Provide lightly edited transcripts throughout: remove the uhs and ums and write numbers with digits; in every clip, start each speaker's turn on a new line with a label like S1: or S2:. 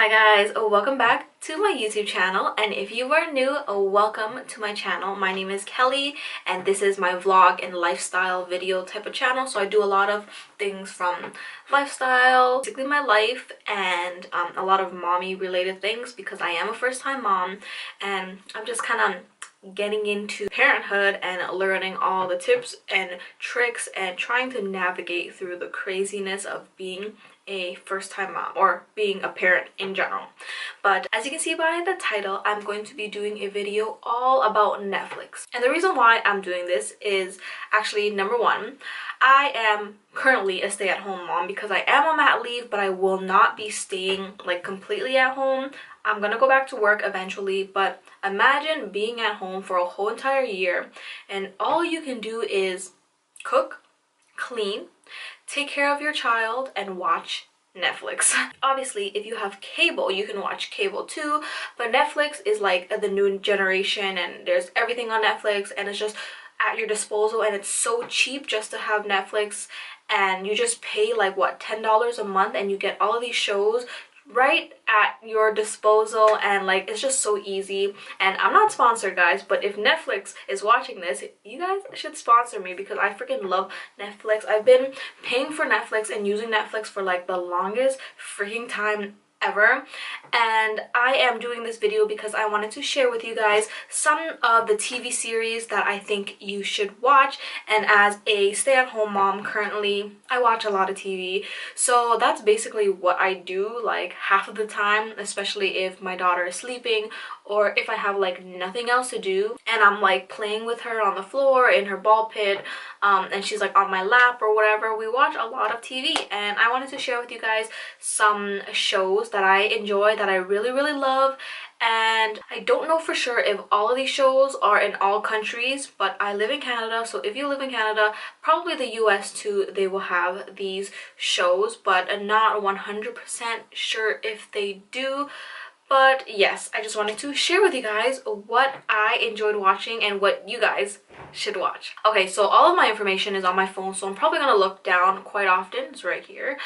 S1: Hi guys, welcome back to my YouTube channel, and if you are new, welcome to my channel. My name is Kelly and this is my vlog and lifestyle video type of channel. So I do a lot of things from lifestyle, basically my life, and a lot of mommy related things because I am a first-time mom and I'm just kind of getting into parenthood and learning all the tips and tricks and trying to navigate through the craziness of being a first-time mom or being a parent in general. But as you can see by the title, I'm going to be doing a video all about Netflix. And the reason why I'm doing this is actually, number one, I am currently a stay-at-home mom because I am on mat leave, but I will not be staying like completely at home. I'm gonna go back to work eventually, but imagine being at home for a whole entire year and all you can do is cook, clean, take care of your child, and watch Netflix. Obviously, if you have cable, you can watch cable too, but Netflix is like the new generation and there's everything on Netflix and it's just at your disposal and it's so cheap just to have Netflix, and you just pay like what, $10 a month and you get all of these shows right at your disposal, and like it's just so easy. And I'm not sponsored guys, but if Netflix is watching this, you guys should sponsor me because I freaking love Netflix. I've been paying for Netflix and using Netflix for like the longest freaking time ever, and I am doing this video because I wanted to share with you guys some of the TV series that I think you should watch. And as a stay-at-home mom currently, I watch a lot of TV, so that's basically what I do like half of the time, especially if my daughter is sleeping or if I have like nothing else to do and I'm like playing with her on the floor in her ball pit, and she's like on my lap or whatever. We watch a lot of TV and I wanted to share with you guys some shows that I enjoy, that I really love. And I don't know for sure if all of these shows are in all countries, but I live in Canada, so if you live in Canada, probably the US too, they will have these shows, but I'm not 100% sure if they do. But yes, I just wanted to share with you guys what I enjoyed watching and what you guys should watch. Okay, so all of my information is on my phone, so I'm probably gonna look down quite often. It's right here.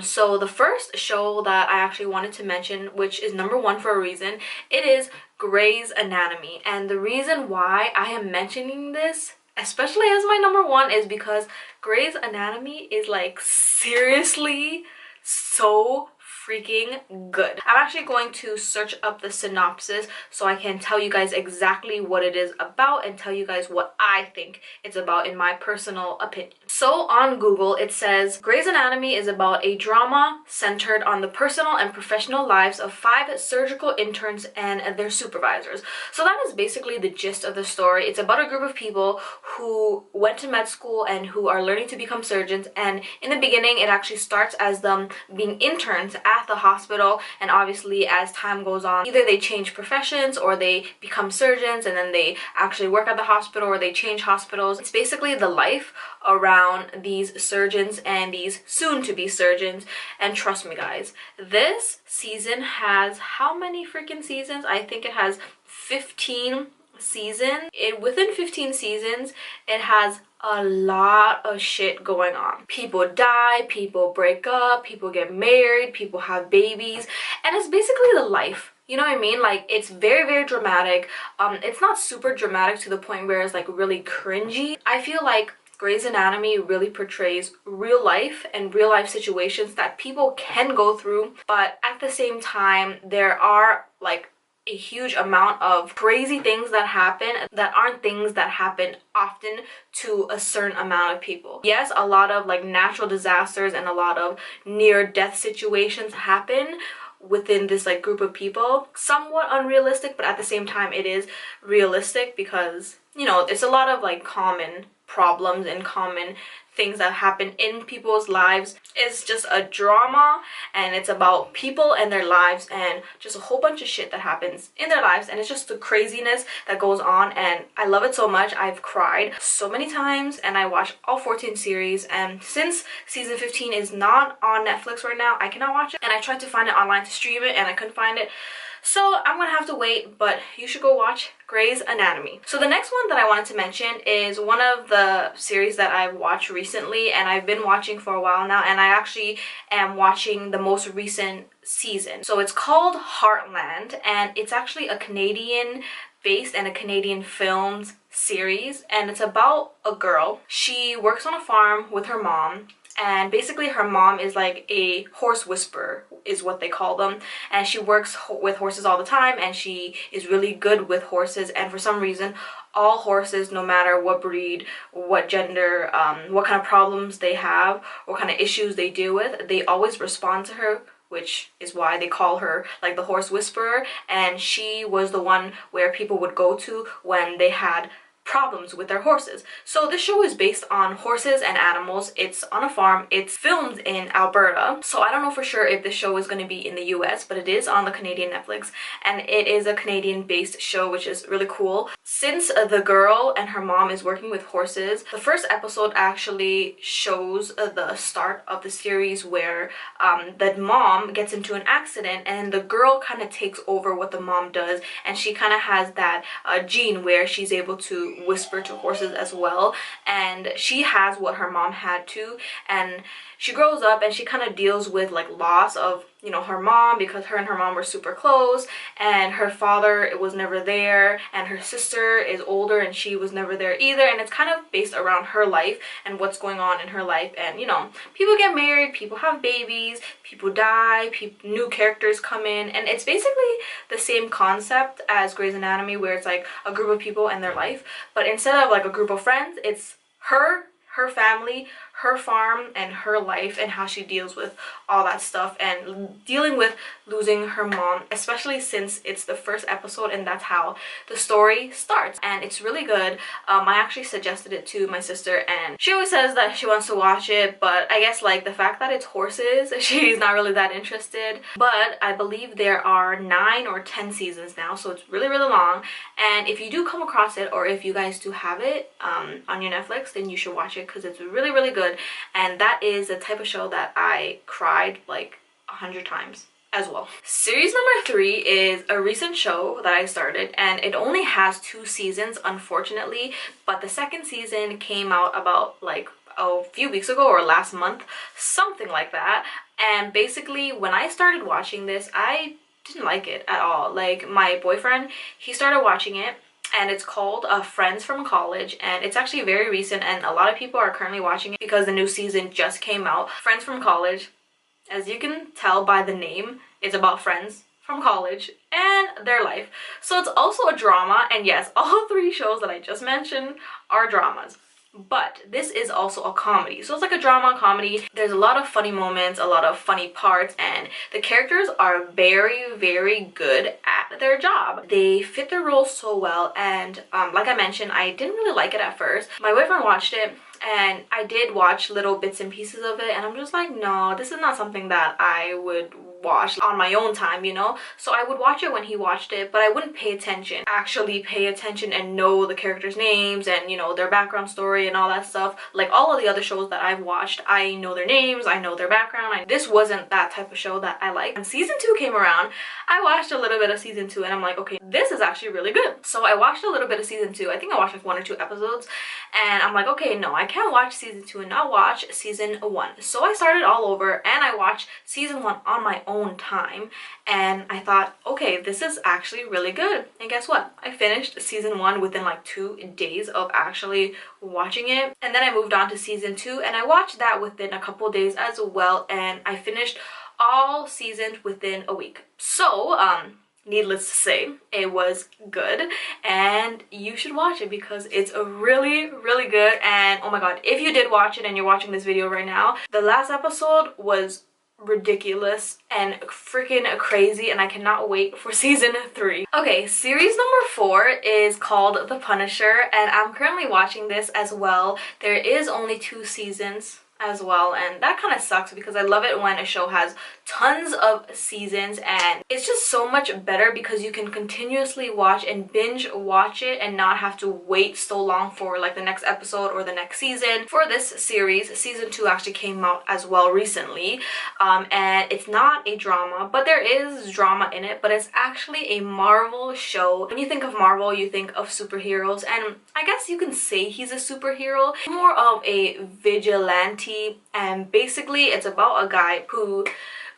S1: So the first show that I actually wanted to mention, which is number one for a reason, it is Grey's Anatomy. And the reason why I am mentioning this, especially as my number one, is because Grey's Anatomy is like seriously so freaking good. I'm actually going to search up the synopsis so I can tell you guys exactly what it is about and tell you guys what I think it's about in my personal opinion. So on Google it says Grey's Anatomy is about a drama centered on the personal and professional lives of 5 surgical interns and their supervisors. So that is basically the gist of the story. It's about a group of people who went to med school and who are learning to become surgeons, and in the beginning it actually starts as them being interns at the hospital, and obviously as time goes on either they change professions or they become surgeons and then they actually work at the hospital, or they change hospitals. It's basically the life around these surgeons and these soon-to-be surgeons. And trust me guys, this season has how many freaking seasons? I think it has 15 seasons. Within 15 seasons it has a lot of shit going on. People die, people break up, people get married, people have babies, and it's basically the life. You know what I mean? Like, it's very dramatic. It's not super dramatic to the point where it's like really cringy. I feel like Grey's Anatomy really portrays real life and real life situations that people can go through, but at the same time there are like a huge amount of crazy things that happen that aren't things that happen often to a certain amount of people. Yes, a lot of like natural disasters and a lot of near-death situations happen within this like group of people. Somewhat unrealistic, but at the same time it is realistic because, you know, it's a lot of like common problems and common things that happen in people's lives. It's just a drama and it's about people and their lives and just a whole bunch of shit that happens in their lives, and it's just the craziness that goes on, and I love it so much. I've cried so many times and I watched all 14 series, and since season 15 is not on Netflix right now, I cannot watch it, and I tried to find it online to stream it and I couldn't find it. So I'm gonna have to wait, but you should go watch Grey's Anatomy. So the next one that I wanted to mention is one of the series that I've watched recently, and I've been watching for a while now, and I actually am watching the most recent season. So it's called Heartland, and it's actually a Canadian based and a Canadian filmed series, and it's about a girl. She works on a farm with her mom, and basically her mom is like a horse whisperer is what they call them, and she works with horses all the time, and she is really good with horses. And for some reason, all horses, no matter what breed, what gender, what kind of problems they have, what kind of issues they deal with, they always respond to her, which is why they call her like the horse whisperer. And she was the one where people would go to when they had problems with their horses. So this show is based on horses and animals. It's on a farm. It's filmed in Alberta. So I don't know for sure if the show is going to be in the US, but it is on the Canadian Netflix, and it is a Canadian based show, which is really cool. Since the girl and her mom is working with horses, the first episode actually shows the start of the series where the mom gets into an accident, and the girl kind of takes over what the mom does, and she kind of has that gene where she's able to whisper to horses as well, and she has what her mom had too. And she grows up and she kind of deals with like loss of, you know, her mom, because her and her mom were super close, and her father was never there, and her sister is older and she was never there either. And it's kind of based around her life and what's going on in her life. And you know, people get married, people have babies, people die, new characters come in, and it's basically the same concept as Grey's Anatomy, where it's like a group of people and their life, but instead of like a group of friends, it's her family, her farm, and her life, and how she deals with all that stuff, and dealing with losing her mom, especially since it's the first episode and that's how the story starts. And it's really good. I actually suggested it to my sister, and she always says that she wants to watch it, but I guess like the fact that it's horses, she's not really that interested. But I believe there are 9 or 10 seasons now, so it's really long. And if you do come across it, or if you guys do have it on your Netflix, then you should watch it, because it's really good. And that is the type of show that I cried like 100 times as well. Series number 3 is a recent show that I started, and it only has 2 seasons, unfortunately, but the second season came out about like a few weeks ago or last month, something like that. And basically when I started watching this, I didn't like it at all. Like my boyfriend, he started watching it, and it's called Friends from College, and it's actually very recent, and a lot of people are currently watching it because the new season just came out. Friends from College, as you can tell by the name, it's about friends from college and their life. So it's also a drama, and yes, all 3 shows that I just mentioned are dramas. But this is also a comedy, so it's like a drama comedy. There's a lot of funny moments, a lot of funny parts, and the characters are very good at their job. They fit their roles so well, and like I mentioned, I didn't really like it at first. My boyfriend watched it, and I did watch little bits and pieces of it, and I'm just like, no, this is not something that I would watch on my own time, you know. So I would watch it when he watched it, but I wouldn't actually pay attention and know the characters' names and, you know, their background story and all that stuff. Like all of the other shows that I've watched, I know their names, I know their background. This wasn't that type of show that I like. When season 2 came around, I watched a little bit of season 2, and I'm like, okay, this is actually really good. So I watched a little bit of season 2. I think I watched like 1 or 2 episodes, and I'm like, okay, no, I can't watch season 2 and not watch season 1. So I started all over, and I watched season 1 on my own time, and I thought, okay, this is actually really good. And guess what? I finished season 1 within like 2 days of actually watching it, and then I moved on to season 2, and I watched that within a couple days as well, and I finished all seasons within a week. So needless to say, it was good, and you should watch it because it's a really good. And oh my god, if you did watch it and you're watching this video right now, the last episode was ridiculous and freaking crazy, and I cannot wait for season 3. Okay, series number 4 is called The Punisher, and I'm currently watching this as well. There is only 2 seasons as well, and that kind of sucks because I love it when a show has tons of seasons, and it's just so much better because you can continuously watch and binge watch it and not have to wait so long for like the next episode or the next season. For this series, season 2 actually came out as well recently, and it's not a drama, but there is drama in it, but it's actually a Marvel show. When you think of Marvel, you think of superheroes, and I guess you can say he's a superhero, more of a vigilante, and basically it's about a guy who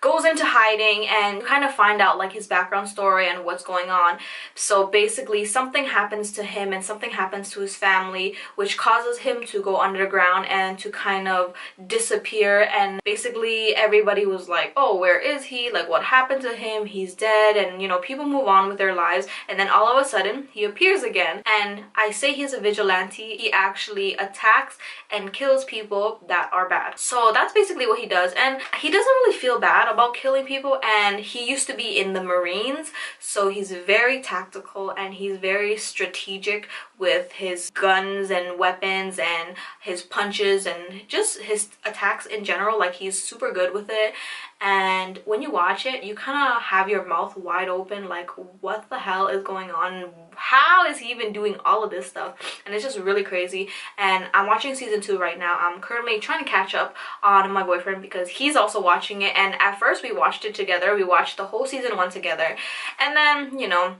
S1: goes into hiding and kind of find out like his background story and what's going on. So basically something happens to him and something happens to his family, which causes him to go underground and to kind of disappear. And basically everybody was like, oh, where is he? Like, what happened to him? He's dead. And you know, people move on with their lives, and then all of a sudden he appears again. And I say he's a vigilante. He actually attacks and kills people that are bad. So that's basically what he does, and he doesn't really feel bad about killing people. And he used to be in the Marines, so he's very tactical and he's very strategic with his guns and weapons and his punches and just his attacks in general. Like, he's super good with it. And when you watch it, you kind of have your mouth wide open, like, what the hell is going on? How is he even doing all of this stuff? And it's just really crazy. And I'm watching season 2 right now. I'm currently trying to catch up on my boyfriend because he's also watching it. And at first we watched it together. We watched the whole season 1 together, and then, you know,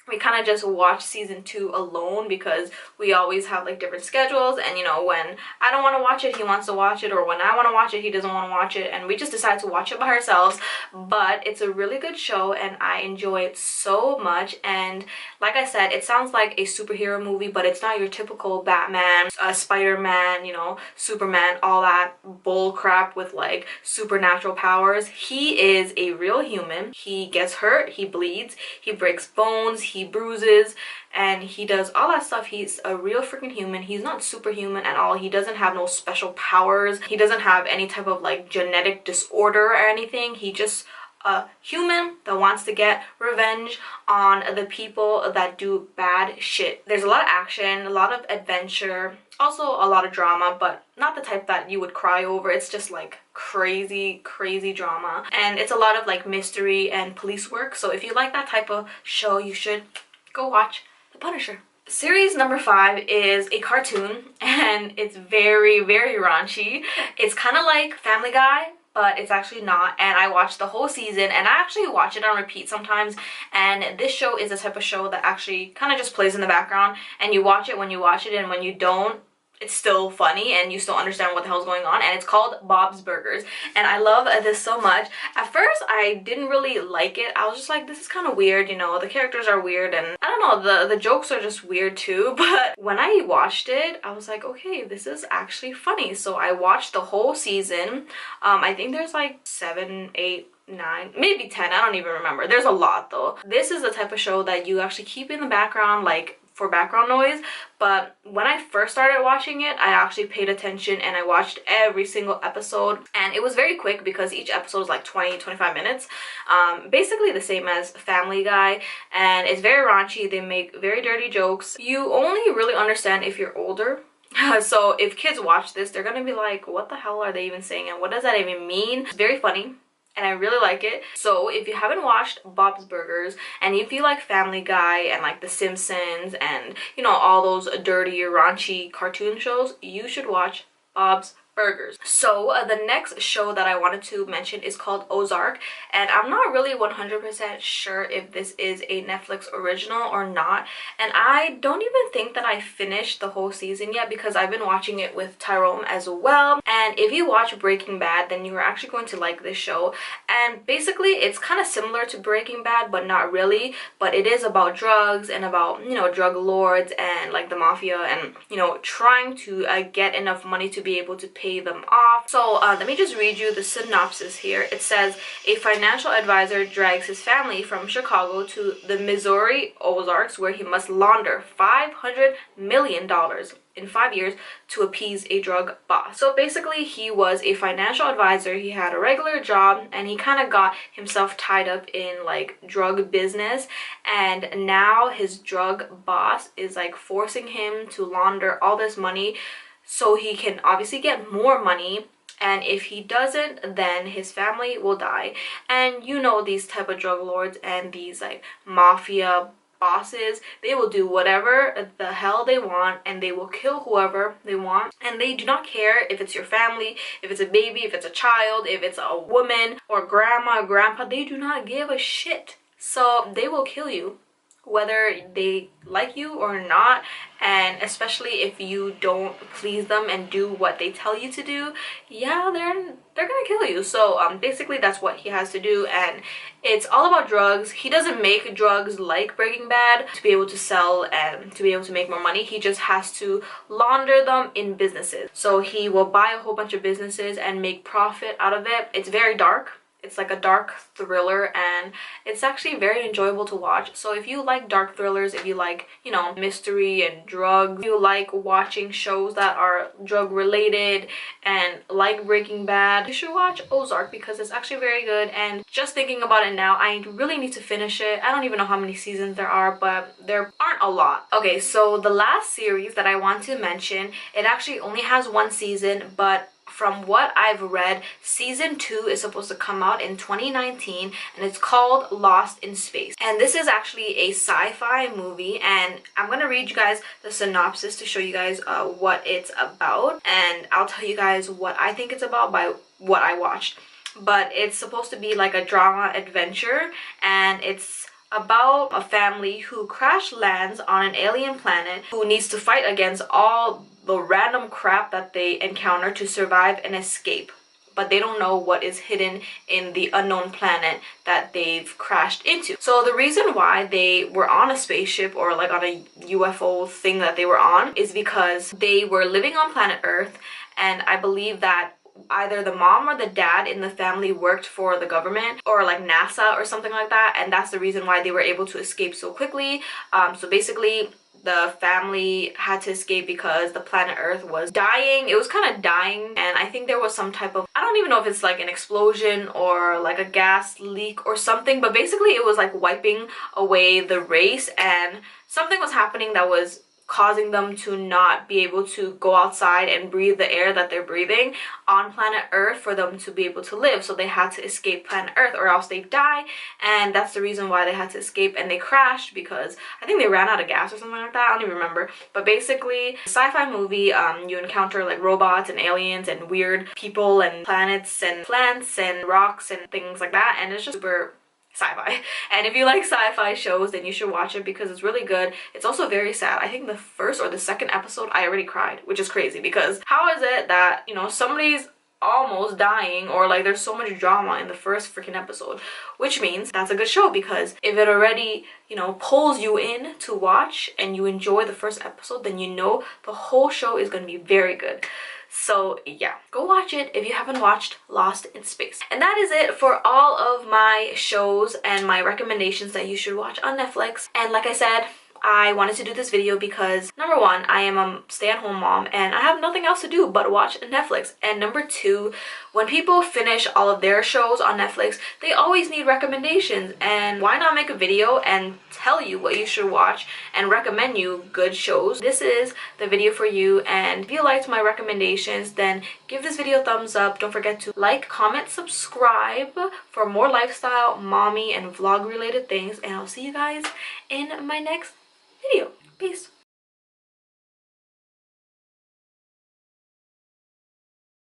S1: we kind of just watch season 2 alone because we always have like different schedules, and you know, when I don't want to watch it, he wants to watch it, or when I want to watch it, he doesn't want to watch it, and we just decide to watch it by ourselves. But it's a really good show and I enjoy it so much. And like I said, it sounds like a superhero movie, but it's not your typical Batman, Spider-Man, you know, Superman, all that bull crap with like supernatural powers. He is a real human. He gets hurt, he bleeds, he breaks bones, he bruises, and he does all that stuff. He's a real freaking human. He's not superhuman at all. He doesn't have no special powers. He doesn't have any type of like genetic disorder or anything. He just a human that wants to get revenge on the people that do bad shit. There's a lot of action, a lot of adventure, also a lot of drama, but not the type that you would cry over. It's just like crazy drama, and it's a lot of like mystery and police work. So if you like that type of show, you should go watch The Punisher. Series number 5 is a cartoon, and it's very raunchy. It's kind of like Family Guy, but it's actually not. And I watched the whole season, and I actually watch it on repeat sometimes. And this show is the type of show that actually kind of just plays in the background, and you watch it when you watch it, and when you don't, it's still funny and you still understand what the hell's going on. And it's called Bob's Burgers, and I love this so much. At first I didn't really like it. I was just like, this is kind of weird, you know, the characters are weird, and I don't know, the jokes are just weird too. But when I watched it, I was like, okay, this is actually funny. So I watched the whole season. I think there's like 7, 8, 9, maybe 10, I don't even remember. There's a lot though. This is the type of show that you actually keep in the background, like for background noise. But when I first started watching it, I actually paid attention and I watched every single episode, and it was very quick because each episode is like 20-25 minutes, basically the same as Family Guy. And it's very raunchy. They make very dirty jokes. You only really understand if you're older. So if kids watch this, they're gonna be like, what the hell are they even saying, and what does that even mean? It's very funny and I really like it. So if you haven't watched Bob's Burgers, and if you like Family Guy and like The Simpsons and, you know, all those dirty, raunchy cartoon shows, you should watch Bob's Burgers. So the next show that I wanted to mention is called Ozark, and I'm not really 100% sure if this is a Netflix original or not, and I don't even think that I finished the whole season yet because I've been watching it with Tyrome as well. And if you watch Breaking Bad, then you are actually going to like this show. And basically it's kind of similar to Breaking Bad, but not really. But it is about drugs and about, you know, drug lords and like the mafia, and, you know, trying to get enough money to be able to pay them off. So let me just read you the synopsis here. It says, a financial advisor drags his family from Chicago to the Missouri Ozarks, where he must launder $500 million in 5 years to appease a drug boss. So basically he was a financial advisor. He had a regular job and he kind of got himself tied up in like drug business, and now his drug boss is like forcing him to launder all this money so he can obviously get more money and if he doesn't, then his family will die. And you know, these type of drug lords and these like mafia bosses, they will do whatever the hell they want, and they will kill whoever they want, and they do not care if it's your family, if it's a baby, if it's a child, if it's a woman or grandma or grandpa. They do not give a shit. So they will kill you whether they like you or not, and especially if you don't please them and do what they tell you to do, yeah, they're gonna kill you. So basically that's what he has to do, and it's all about drugs. He doesn't make drugs like Breaking Bad to be able to sell and to be able to make more money. He just has to launder them in businesses. So he will buy a whole bunch of businesses and make profit out of it. It's very dark. It's like a dark thriller, and it's actually very enjoyable to watch. So if you like dark thrillers, if you like, you know, mystery and drugs, if you like watching shows that are drug related and like Breaking Bad, you should watch Ozark because it's actually very good. And just thinking about it now, I really need to finish it. I don't even know how many seasons there are, but there aren't a lot. Okay, so the last series that I want to mention, it actually only has one season, but from what I've read, season 2 is supposed to come out in 2019, and it's called Lost in Space. And this is actually a sci-fi movie, and I'm gonna read you guys the synopsis to show you guys what it's about, and I'll tell you guys what I think it's about by what I watched. But it's supposed to be like a drama adventure, and it's about a family who crash lands on an alien planet who needs to fight against all the random crap that they encounter to survive and escape. But they don't know what is hidden in the unknown planet that they've crashed into. So the reason why they were on a spaceship, or like on a UFO thing that they were on, is because they were living on planet Earth, and I believe that either the mom or the dad in the family worked for the government or like NASA or something like that, and that's the reason why they were able to escape so quickly. So basically the family had to escape because the planet Earth was dying. It was kind of dying, and I think there was some type of, I don't even know if it's like an explosion or like a gas leak or something, but basically it was like wiping away the race, and something was happening that was causing them to not be able to go outside and breathe the air that they're breathing on planet Earth for them to be able to live. So they had to escape planet Earth or else they'd die, and that's the reason why they had to escape. And they crashed because I think they ran out of gas or something like that. I don't even remember. But basically, sci-fi movie, you encounter like robots and aliens and weird people and planets and plants and rocks and things like that, and it's just super sci-fi. And if you like sci-fi shows, then you should watch it because it's really good. It's also very sad. I think the first or the second episode I already cried, which is crazy because how is it that, you know, somebody's almost dying, or like there's so much drama in the first freaking episode, which means that's a good show, because if it already, you know, pulls you in to watch and you enjoy the first episode, then you know the whole show is going to be very good. So yeah, go watch it if you haven't watched Lost in Space. And that is it for all of my shows and my recommendations that you should watch on Netflix. And like I said, I wanted to do this video because number one, I am a stay-at-home mom and I have nothing else to do but watch Netflix. And number two, when people finish all of their shows on Netflix, they always need recommendations. And why not make a video and tell you what you should watch and recommend you good shows? This is the video for you. And if you liked my recommendations, then give this video a thumbs up. Don't forget to like, comment, subscribe for more lifestyle, mommy, and vlog related things. And I'll see you guys in my next video. Peace.